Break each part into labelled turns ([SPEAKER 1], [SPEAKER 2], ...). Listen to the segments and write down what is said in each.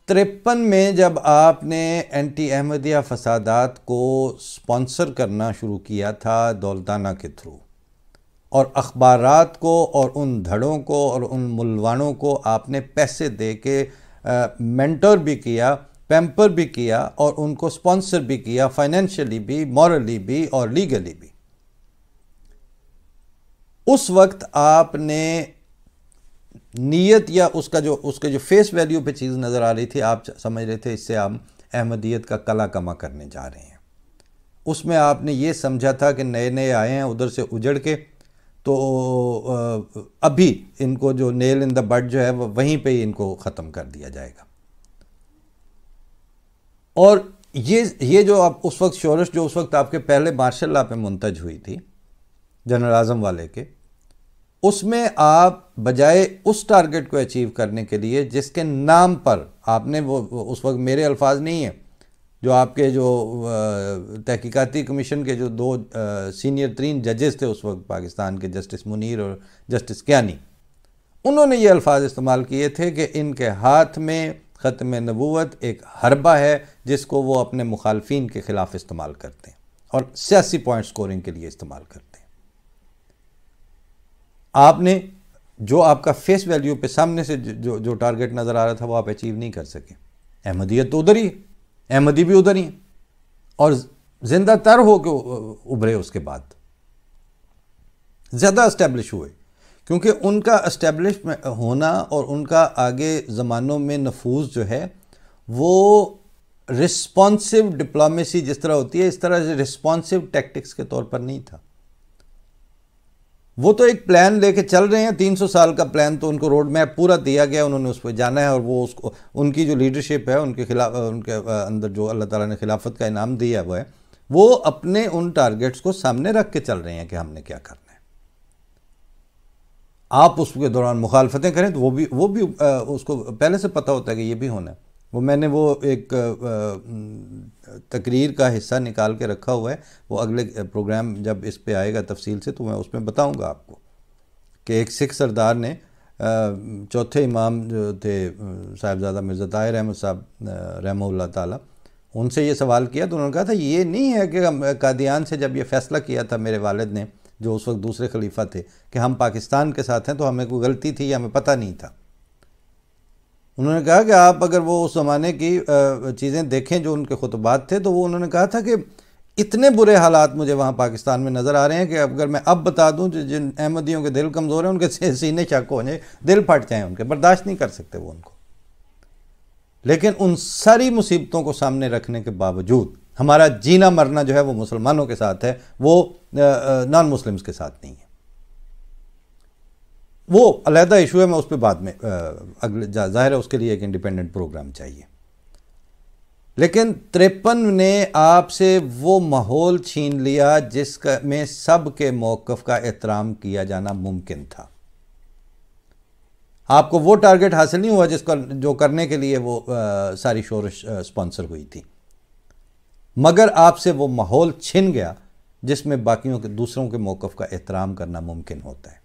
[SPEAKER 1] ترپن میں جب آپ نے اینٹی احمدیہ فسادات کو سپانسر کرنا شروع کیا تھا دولتانہ کے تھرو، اور اخبارات کو اور ان دھڑوں کو اور ان ملوانوں کو آپ نے پیسے دے کے مینٹور بھی کیا، پیمپر بھی کیا، اور ان کو سپانسر بھی کیا، فائنینشلی بھی، مورلی بھی اور لیگلی بھی، اس وقت آپ نے نیت یا اس کے جو فیس ویلیو پہ چیز نظر آ رہی تھی، آپ سمجھ رہے تھے اس سے ہم احمدیت کا کلا کما کرنے جا رہے ہیں۔ اس میں آپ نے یہ سمجھا تھا کہ نئے نئے آئے ہیں ادھر سے اجڑ کے، تو ابھی ان کو جو نیل ان دا بڈ جو ہے وہیں پہ ہی ان کو ختم کر دیا جائے گا۔ اور یہ جو آپ اس وقت شورش جو اس وقت آپ کے پہلے مارشل لا پہ منتج ہوئی تھی جنرل اعظم والے کے، اس میں آپ بجائے اس ٹارگٹ کو اچیو کرنے کے لیے جس کے نام پر آپ نے وہ اس وقت میرے الفاظ نہیں ہیں، جو آپ کے جو تحقیقاتی کمیشن کے جو دو سینئر ترین ججز تھے اس وقت پاکستان کے، جسٹس منیر اور جسٹس کیانی، انہوں نے یہ الفاظ استعمال کیے تھے کہ ان کے ہاتھ میں ختم نبوت ایک حربہ ہے جس کو وہ اپنے مخالفین کے خلاف استعمال کرتے ہیں اور سیاسی پوائنٹ سکورنگ کے لیے استعمال کرتے ہیں۔ آپ نے جو آپ کا فیس ویلیو پہ سامنے سے جو ٹارگٹ نظر آ رہا تھا وہ آپ اچیو نہیں کر سکے۔ احمدیت تو ادھر ہی ہے، احمدی بھی ادھر ہی ہیں، اور زندہ تر ہو کے ابھرے اس کے بعد زیادہ اسٹیبلش ہوئے، کیونکہ ان کا اسٹیبلش ہونا اور ان کا آگے زمانوں میں نفوذ جو ہے وہ رسپانسو ڈپلومیسی جس طرح ہوتی ہے اس طرح سے رسپانسو ٹیکٹکس کے طور پر نہیں تھا۔ وہ تو ایک پلان لے کے چل رہے ہیں، 300 سال کا پلان، تو ان کو روڈ میپ پورا دیا گیا، انہوں نے اس پہ جانا ہے، اور وہ اس کو ان کی جو لیڈرشپ ہے ان کے خلاف، ان کے اندر جو اللہ تعالیٰ نے خلافت کا انعام دیا ہوا ہے، وہ اپنے ان ٹارگٹس کو سامنے رکھ کے چل رہے ہیں کہ ہم نے کیا کرنا ہے۔ آپ اس کے دوران مخالفتیں کریں تو وہ بھی اس کو پہلے سے پتہ ہوتا ہے کہ یہ بھی ہونا ہے۔ وہ میں نے وہ ایک تقریر کا حصہ نکال کے رکھا ہوا ہے، وہ اگلے پروگرام جب اس پہ آئے گا تفصیل سے تو میں اس میں بتاؤں گا آپ کو، کہ ایک سکھ سردار نے چوتھے امام جو تھے صاحبزادہ مرزا طاہر احمد صاحب رحمہ اللہ تعالیٰ، ان سے یہ سوال کیا تو انہوں نے کہا تھا یہ نہیں ہے کہ قادیان سے جب یہ فیصلہ کیا تھا میرے والد نے جو اس وقت دوسرے خلیفہ تھے کہ ہم پاکستان کے ساتھ ہیں تو ہمیں کوئی غلطی تھی یا ہمیں پتہ نہیں تھا۔ انہوں نے کہا کہ آپ اگر وہ اس زمانے کی چیزیں دیکھیں جو ان کے خطبات تھے تو وہ انہوں نے کہا تھا کہ اتنے برے حالات مجھے وہاں پاکستان میں نظر آ رہے ہیں کہ اگر میں اب بتا دوں جن احمدیوں کے دل کمزور ہیں ان کے سینے شک ہو جائیں، دل پھٹ جائیں، ان کے برداشت نہیں کر سکتے وہ ان کو۔ لیکن ان ساری مصیبتوں کو سامنے رکھنے کے باوجود ہمارا جینا مرنا جو ہے وہ مسلمانوں کے ساتھ ہے، وہ نان مسلمز کے ساتھ نہیں ہے۔ وہ علیحدہ ایشو ہے، میں اس پہ بعد میں اگلے ظاہر ہے اس کے لیے ایک انڈیپینڈنٹ پروگرام چاہیے۔ لیکن 53 نے آپ سے وہ ماحول چھین لیا جس میں سب کے موقف کا احترام کیا جانا ممکن تھا۔ آپ کو وہ ٹارگٹ حاصل نہیں ہوا جو کرنے کے لیے وہ ساری شورش سپانسر ہوئی تھی، مگر آپ سے وہ ماحول چھن گیا جس میں باقیوں کے دوسروں کے موقف کا احترام کرنا ممکن ہوتا ہے۔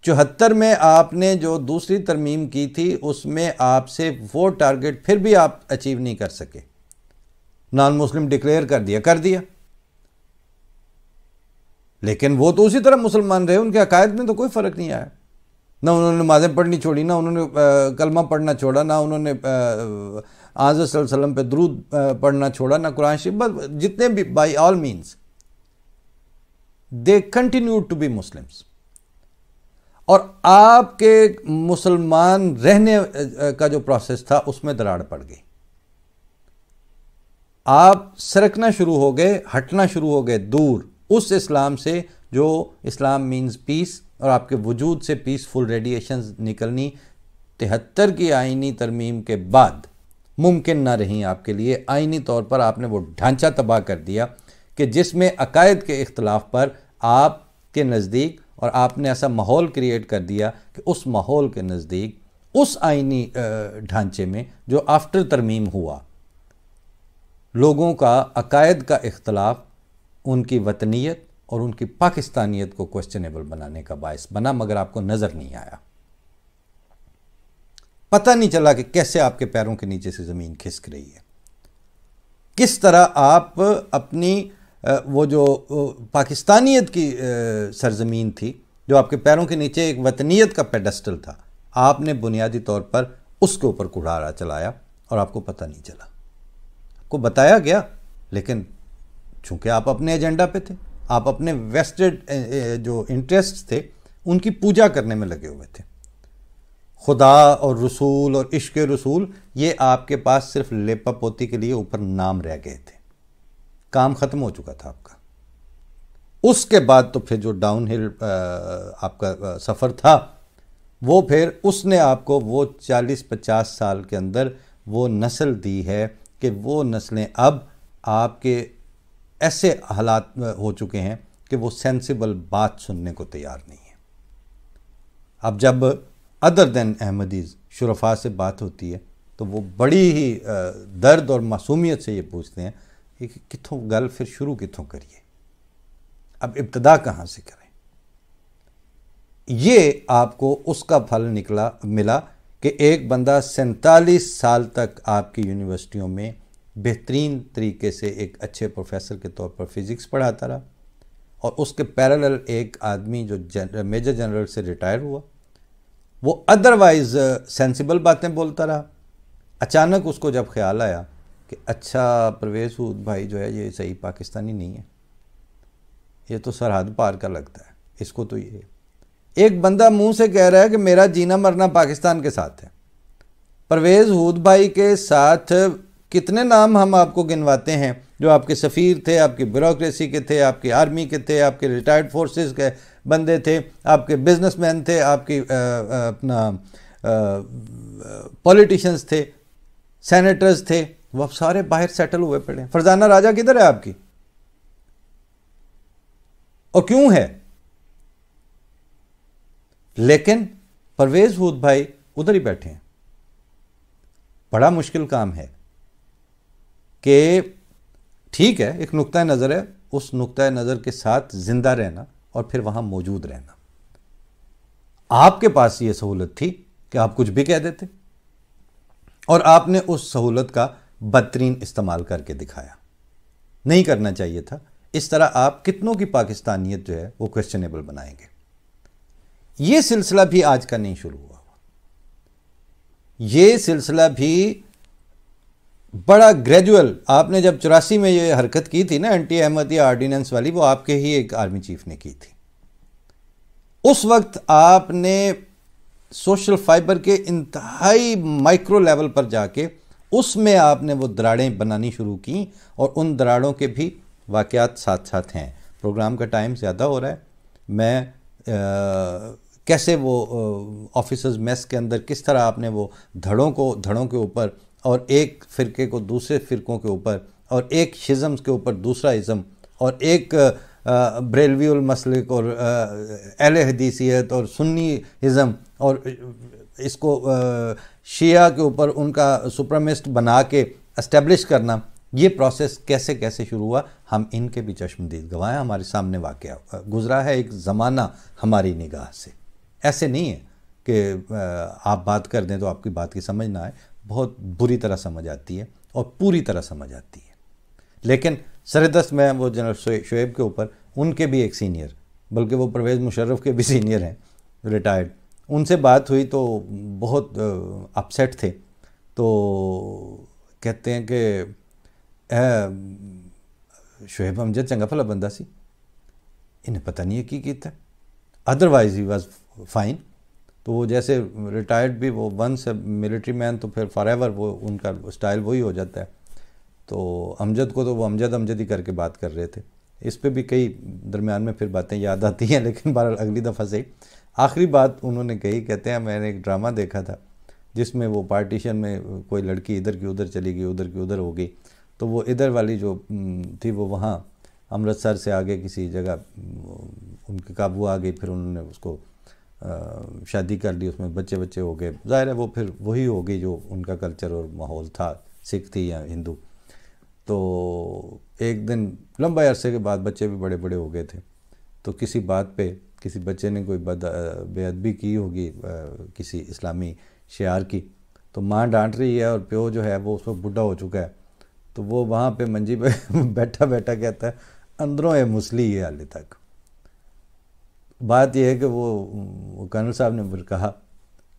[SPEAKER 1] 74 میں آپ نے جو دوسری ترمیم کی تھی اس میں آپ سے وہ ٹارگٹ پھر بھی آپ اچیو نہیں کر سکے، نان مسلم ڈکلیئر کر دیا، لیکن وہ تو اسی طرح مسلمان رہے، ان کے عقائد میں تو کوئی فرق نہیں آیا، نہ انہوں نے نمازیں پڑھنی چھوڑی، نہ انہوں نے کلمہ پڑھنا چھوڑا، نہ انہوں نے آن صلی اللہ علیہ وسلم پہ درود پڑھنا چھوڑا، نہ قرآن شریف، بس جتنے بھی by all means they continued to be Muslims. اور آپ کے مسلمان رہنے کا جو پروسیس تھا اس میں دراڑ پڑ گئی، آپ سرکنا شروع ہو گئے، ہٹنا شروع ہو گئے دور اس اسلام سے جو اسلام مینز پیس، اور آپ کے وجود سے پیسفل ریڈیشنز نکلنی 73 کی آئینی ترمیم کے بعد ممکن نہ رہیں آپ کے لیے۔ آئینی طور پر آپ نے وہ ڈھانچہ تباہ کر دیا کہ جس میں عقائد کے اختلاف پر آپ کے نزدیک، اور آپ نے ایسا ماحول کریٹ کر دیا کہ اس ماحول کے نزدیک اس آئینی ڈھانچے میں جو آفٹر ترمیم ہوا، لوگوں کا عقائد کا اختلاف ان کی وطنیت اور ان کی پاکستانیت کو کوسچنیبل بنانے کا باعث بنا، مگر آپ کو نظر نہیں آیا، پتہ نہیں چلا کہ کیسے آپ کے پیروں کے نیچے سے زمین کھسک رہی ہے، کس طرح آپ اپنی وہ جو پاکستانیت کی سرزمین تھی، جو آپ کے پیروں کے نیچے ایک وطنیت کا پیڈسٹل تھا، آپ نے بنیادی طور پر اس کے اوپر کڑھاڑا چلایا اور آپ کو پتہ نہیں چلا، آپ کو بتایا گیا، لیکن چونکہ آپ اپنے ایجنڈا پہ تھے، آپ اپنے ویسٹڈ جو انٹرسٹ تھے ان کی پوجا کرنے میں لگے ہوئے تھے، خدا اور رسول اور عشق رسول یہ آپ کے پاس صرف لیپا پوتی کے لیے اوپر نام رہ گئے تھے، کام ختم ہو چکا تھا آپ کا۔ اس کے بعد تو پھر جو ڈاؤن ہل آپ کا سفر تھا، وہ پھر اس نے آپ کو وہ 40-50 سال کے اندر وہ نسل دی ہے کہ وہ نسلیں اب آپ کے ایسے حالات ہو چکے ہیں کہ وہ سینسیبل بات سننے کو تیار نہیں ہے۔ اب جب ادر دین احمدیز شرفاء سے بات ہوتی ہے تو وہ بڑی ہی درد اور معصومیت سے یہ پوچھتے ہیں کہ کتھوں گل پھر شروع کتھوں کریے، اب ابتدا کہاں سے کریں۔ یہ آپ کو اس کا پھل ملا کہ ایک بندہ 47 سال تک آپ کی یونیورسٹیوں میں بہترین طریقے سے ایک اچھے پروفیسر کے طور پر فزکس پڑھاتا رہا، اور اس کے پیرالل ایک آدمی جو میجر جنرل سے ریٹائر ہوا، وہ ادروائز سینسیبل باتیں بولتا رہا۔ اچانک اس کو جب خیال آیا کہ اچھا پرویز ہود بھائی جو ہے یہ صحیح پاکستانی نہیں ہے، یہ تو سرحد پار کا لگتا ہے، اس کو تو یہ ایک بندہ منہ سے کہہ رہا ہے کہ میرا جینا مرنا پاکستان کے ساتھ ہے۔ پرویز ہود بھائی کے ساتھ کتنے نام ہم آپ کو گنواتے ہیں جو آپ کے سفیر تھے، آپ کی بیوروکریسی کے تھے، آپ کی آرمی کے تھے، آپ کے ریٹائرڈ فورسز کے بندے تھے، آپ کے بزنس مین تھے، آپ کی اپنا پولیٹیشنز تھے، سینیٹرز تھے، وہ اب سارے باہر سیٹل ہوئے پڑے ہیں۔ فرزانہ راجہ کدھر ہے آپ کی، اور کیوں ہے؟ لیکن پرویز ہود بھائی ادھر ہی بیٹھے ہیں۔ بڑا مشکل کام ہے کہ ٹھیک ہے ایک نقطہ نظر ہے، اس نقطہ نظر کے ساتھ زندہ رہنا اور پھر وہاں موجود رہنا۔ آپ کے پاس یہ سہولت تھی کہ آپ کچھ بھی کہہ دیتے، اور آپ نے اس سہولت کا بدترین استعمال کر کے دکھایا۔ نہیں کرنا چاہیے تھا، اس طرح آپ کتنوں کی پاکستانیت جو ہے وہ کوسچنیبل بنائیں گے۔ یہ سلسلہ بھی آج کا نہیں شروع ہوا، یہ سلسلہ بھی بڑا گریجول، آپ نے جب 84 میں یہ حرکت کی تھی نا اینٹی احمدیہ آرڈیننس والی، وہ آپ کے ہی ایک آرمی چیف نے کی تھی۔ اس وقت آپ نے سوشل فائبر کے انتہائی مائکرو لیول پر جا کے اس میں آپ نے وہ دراڑیں بنانی شروع کی، اور ان دراڑوں کے بھی واقعات ساتھ ساتھ ہیں۔ پروگرام کا ٹائم زیادہ ہو رہا ہے، میں کیسے وہ آفیسرز میس کے اندر کس طرح آپ نے وہ دھڑوں کے اوپر، اور ایک فرقے کو دوسرے فرقوں کے اوپر، اور ایک شزمز کے اوپر دوسرا ازم، اور ایک بریلوی المسلک اور اہل حدیثیت اور سنی ازم، اور اس کو شیعہ کے اوپر ان کا سپرمسٹ بنا کے اسٹیبلش کرنا، یہ پروسیس کیسے کیسے شروع ہوا، ہم ان کے بھی چشمدید گواہ ہیں۔ ہمارے سامنے واقعہ گزرا ہے ایک زمانہ ہماری نگاہ سے۔ ایسے نہیں ہے کہ آپ بات کر دیں تو آپ کی بات کی سمجھ نہ آئے، بہت بری طرح سمجھ آتی ہے اور پوری طرح سمجھ آتی ہے۔ لیکن سردست میں وہ جنرل شعیب کے اوپر، ان کے بھی ایک سینئر، بلکہ وہ پرویز مشرف کے بھی سینئر ہیں ریٹائرڈ، ان سے بات ہوئی تو بہت اپسیٹ تھے، تو کہتے ہیں کہ شعیب امجد چنگا بھلا بندہ سی، انہیں پتہ نہیں ہے کی کیتا ہے، ادروائز ہی واز فائن۔ تو وہ جیسے ریٹائرڈ بھی وہ ونس ملٹری مین تو پھر فار ایور وہ ان کا سٹائل وہی ہو جاتا ہے، تو امجد کو تو وہ امجد ہی کر کے بات کر رہے تھے۔ اس پہ بھی کئی درمیان میں پھر باتیں یاد آتی ہیں، لیکن بہرحال اگلی دفعہ سے آخری بات انہوں نے کہی، کہتے ہیں میں نے ایک ڈرامہ دیکھا تھا جس میں وہ پارٹیشن میں کوئی لڑکی ادھر کی ادھر چلی گئی، ادھر کی ادھر ہو گئی، تو وہ ادھر والی جو تھی وہ وہاں امرتسر سے آگے کسی جگہ ان کے قابو آ گئی، پھر انہوں نے اس کو شادی کر لی، اس میں بچے ہو گئے، ظاہر ہے وہ پھر وہی ہو گئی جو ان کا کلچر اور ماحول تھا، سکھ تھی یا ہندو۔ تو ایک دن لمبے عرصے کے بعد بچے بھی بڑے ہو گئے تھے، تو کسی بات پہ کسی بچے نے کوئی بے ادبی کی ہوگی کسی اسلامی شعار کی، تو ماں ڈانٹ رہی ہے اور پیو جو ہے وہ اس وقت بڈھا ہو چکا ہے، تو وہ وہاں پہ منجی پہ بیٹھا بیٹھا کہتا ہے اندروں اے مسلی ہے حالے تک۔ بات یہ ہے کہ وہ کرنل صاحب نے پھر کہا،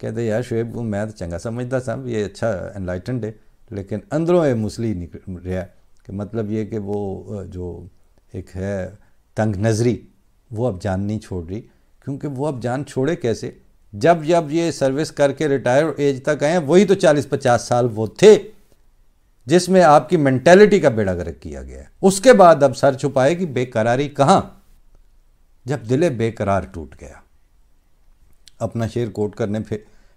[SPEAKER 1] کہتے یار شعیب میں تو چنگا سمجھتا صاحب یہ اچھا انلائٹنڈ ہے، لیکن اندروں اے مسلی نکل رہا ہے، کہ مطلب یہ کہ وہ جو ایک ہے تنگ نظری وہ اب جان نہیں چھوڑ رہی، کیونکہ وہ اب جان چھوڑے کیسے جب یہ سروس کر کے ریٹائر ایج تک آئے ہیں، وہی تو 40-50 سال وہ تھے جس میں آپ کی مینٹیلٹی کا بیڑا غرق کیا گیا ہے۔ اس کے بعد اب سر چھپائے گی بے قراری کہاں، جب دل بے قرار ٹوٹ گیا۔ اپنا شعر کوٹ کرنے پہ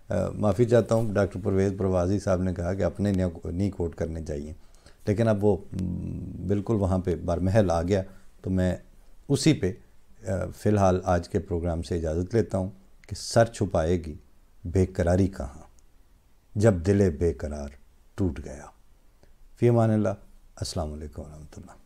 [SPEAKER 1] معافی چاہتا ہوں، ڈاکٹر پرویز پروازی صاحب نے کہا کہ اپنے نہیں کوٹ کرنے چاہیے، لیکن اب وہ بالکل وہاں پہ برمحل آ گیا، تو میں اسی پہ فی الحال آج کے پروگرام سے اجازت لیتا ہوں کہ سر چھپائے گی بے قراری کہاں جب دل بے قرار ٹوٹ گیا۔ فی امان اللہ، السلام علیکم ورحمۃ اللہ۔